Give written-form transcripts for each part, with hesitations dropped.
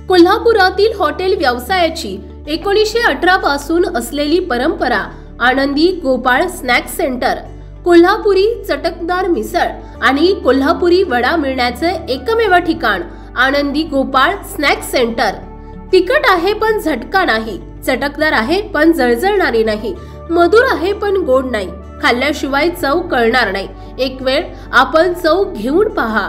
कोल्हापुरातील हॉटेल व्यवसायाची 1918 पासून असलेली परंपरा आनंदी गोपाळ स्नॅक्स सेंटर, कोल्हापुरी चटकदार मिसळ आणि कोल्हापुरी वडा मिळण्याचे एकमेव ठिकाण आनंदी गोपाळ स्नॅक्स सेंटर। तिखट आहे पण झटका नाही, चटकदार आहे पण जळजळणारी नाही, मधुर आहे पण गोड नाही, खाल्ल्याशिवाय चव कळणार नाही। एक वेळ आपण चव घेऊन पहा।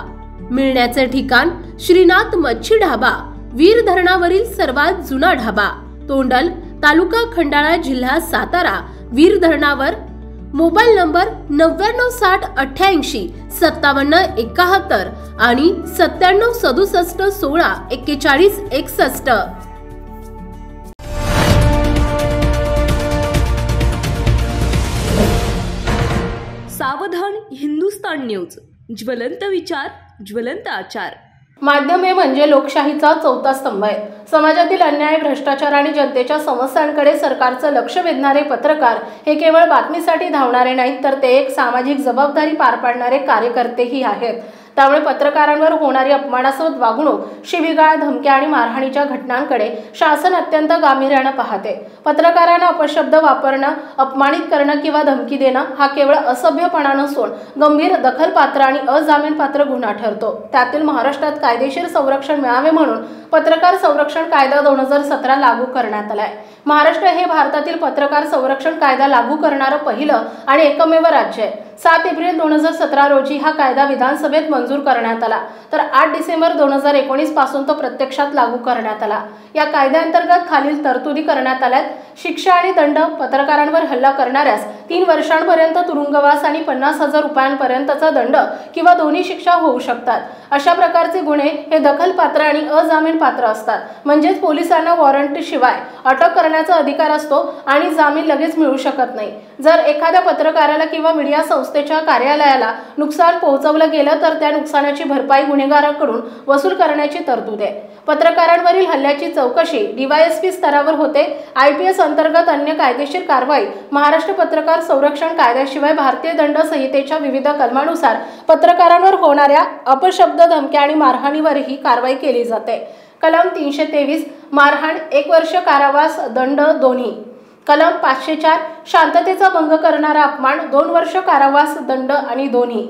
मिळण्याचे ठिकाण श्रीनाथ मच्छी ढाबा, वीर धरणावरील सर्वात जुना ढाबा, तोंडल, तालुका खंडाळा, जिल्हा सातारा। वीर धरणावर। मोबाईल नंबर 9968855771 आणि 9767164161। सावधान हिंदुस्तान न्यूज, ज्वलंत विचार, ज्वलंत आचार। माध्यमे म्हणजे लोकशाहीचा चौथा स्तंभ आहे। समाजातील अन्याय, भ्रष्टाचार आणि जनतेच्या समस्यांकडे सरकारचं लक्ष वेधणारे पत्रकार हे केवळ बातमीसाठी धावणारे नाहीत, तर ते एक सामाजिक जबाबदारी पार पाडणारे कार्यकर्तेही आहेत। त्यामुळे पत्रकारांवर होणारी अपमानास्पद वागणूक, शिवीगाळ, धमक्या आणि मारहाणीच्या घटनांकडे शासन अत्यंत गांभीर्याने पाहते। पत्रकारांना अपशब्द वापरणं, अपमानित करणं किंवा धमकी देणं हा केवळ असभ्यपणा नसून गंभीर दखलपात्र आणि अजामीनपात्र गुन्हा ठरतो। त्यातील महाराष्ट्रात कायदेशीर संरक्षण मिळावे म्हणून पत्रकार संरक्षण कायदा 2017 लागू करण्यात आलाय। महाराष्ट्र हे भारतातील पत्रकार संरक्षण कायदा लागू करणारं पहिलं आणि एकमेव राज्य आहे। 7 एप्रिल 2017 रोजी हा कायदा विधानसभेत मंजूर करण्यात आला, तर 8 डिसेंबर 2019 पासून तो प्रत्यक्षात लागू करण्यात आला। या कायद्याअंतर्गत खालील तरतुदी करण्यात आल्यात। शिक्षा आणि दंड: पत्रकारांवर हल्ला करणाऱ्यास 3 वर्षांपर्यंत तुरुंगवास आणि 50,000 रुपयांपर्यंतचा दंड किंवा दोन्ही शिक्षा होऊ शकतात। अशा प्रकारचे गुन्हे हे दखलपात्र आणि अजामीनपात्र असतात, म्हणजेच पोलिसांना वॉरंट शिवाय अटक करण्याचा अधिकार असतो आणि जामीन लगेच मिळू शकत नाही। जर एखाद्या पत्रकाराला किंवा मीडिया संस्थेच्या कार्यालयाला नुकसान पोहोचवलं गेलं तर त्या नुकसानाची भरपाई गुन्हेगारांकडून वसूल करण्याची तरतूद आहे। पत्रकारांवरील हल्ल्याची चौकशी DYSP स्तरावर होते। IPS अंतर्गत अन्य कायदेशीर कारवाई: महाराष्ट्र पत्रकार संरक्षण कायद्याशिवाय भारतीय दंड संहितेच्या विविध कलमानुसार पत्रकारांवर होणाऱ्या अपशब्द, धमक्या आणि मारहाणीवरही कारवाई केली जाते। कलम 323 मारहाण 1 वर्ष कारावास, दंड दोन्ही। कलम 504 शांततेचा भंग करणारा अपमान, 2 वर्ष कारावास, दंड आणि दोन्ही।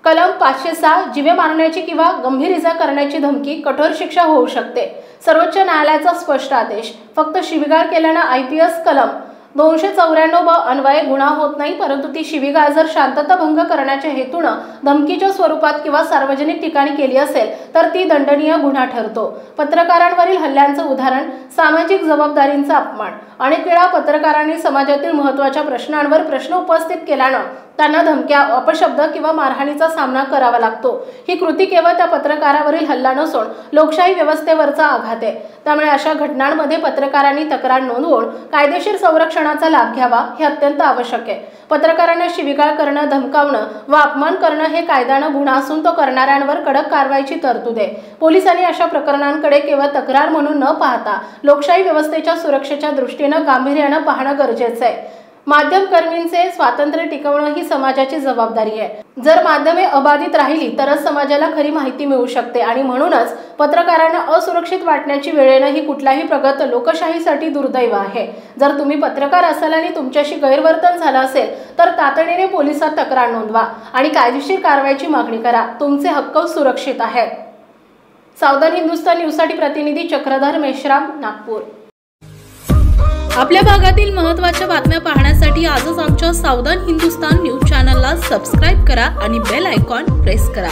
कलम 506 जीवे मारण्याची किंवा गंभीर इजा करण्याची धमकी, कठोर शिक्षा होऊ शकते। सर्वोच्च न्यायालयाचा स्पष्ट आदेश: फक्त शिवीगाळ केल्याने IPS कलम 294 अन्वये गुन्हा होत नाही, परंतु ती शिवीगाळ जर शांतता भंग करण्याच्या हेतूने धमकीच्या स्वरूपात किंवा सार्वजनिक ठिकाणी केली असेल तर ती दंडनीय गुन्हा ठरतो। पत्रकारांवरील हल्ल्यांचं उदाहरण: सामाजिक जबाबदारीचा अपमान: अनेक वेळा पत्रकारांनी समाजातील महत्त्वाच्या प्रश्नांवर प्रश्न उपस्थित केल्यानं त्यांना धमक्या, अपशब्द किंवा मारहाणीचा सामना करावा लागतो। ही कृती केवळ त्या पत्रकारावरील हल्ला नसून लोकशाही व्यवस्थेवरचा आघात आहे। त्यामुळे अशा घटनांमध्ये पत्रकारांनी तक्रार नोंदवून कायदेशीर संरक्षणाचा लाभ घ्यावा हे अत्यंत आवश्यक आहे। पत्रकारांना शिवीगाळ करणं, धमकावणं व अपमान करणं हे कायद्यानं गुन्हा असून तो करणाऱ्यांवर कडक कारवाईची तरतूद आहे। पोलिसांनी अशा प्रकरणांकडे केवळ तक्रार म्हणून न पाहता लोकशाही व्यवस्थेच्या सुरक्षेच्या दृष्टीने गांभीर्याने पाहणं गरजेचं आहे। माध्यमकर्मींचे स्वातंत्र्य टिकवणं ही समाजाची जबाबदारी आहे। जर माध्यमे अबाधित राहिली तरच समाजाला खरी माहिती मिळू शकते आणि म्हणूनच पत्रकारांना असुरक्षित वाटण्याची वेळ येणं ही कुठल्याही प्रगत लोकशाहीसाठी दुर्दैव आहे। जर तुम्ही पत्रकार असाल आणि तुमच्याशी गैरवर्तन झालं असेल तर तातडीने पोलिसात तक्रार नोंदवा आणि कायदेशीर कारवाईची मागणी करा। तुमचे हक्क सुरक्षित आहेत। सावधान हिंदुस्तान न्यूजसाठी प्रतिनिधी चक्रधर मेश्राम, नागपूर। आपल्या भागातील महत्त्वाच्या बातम्या पाहण्यासाठी आजच आमच्या सावधान हिंदुस्तान न्यूज चॅनलला सबस्क्राइब करा आणि बेल आयकॉन प्रेस करा।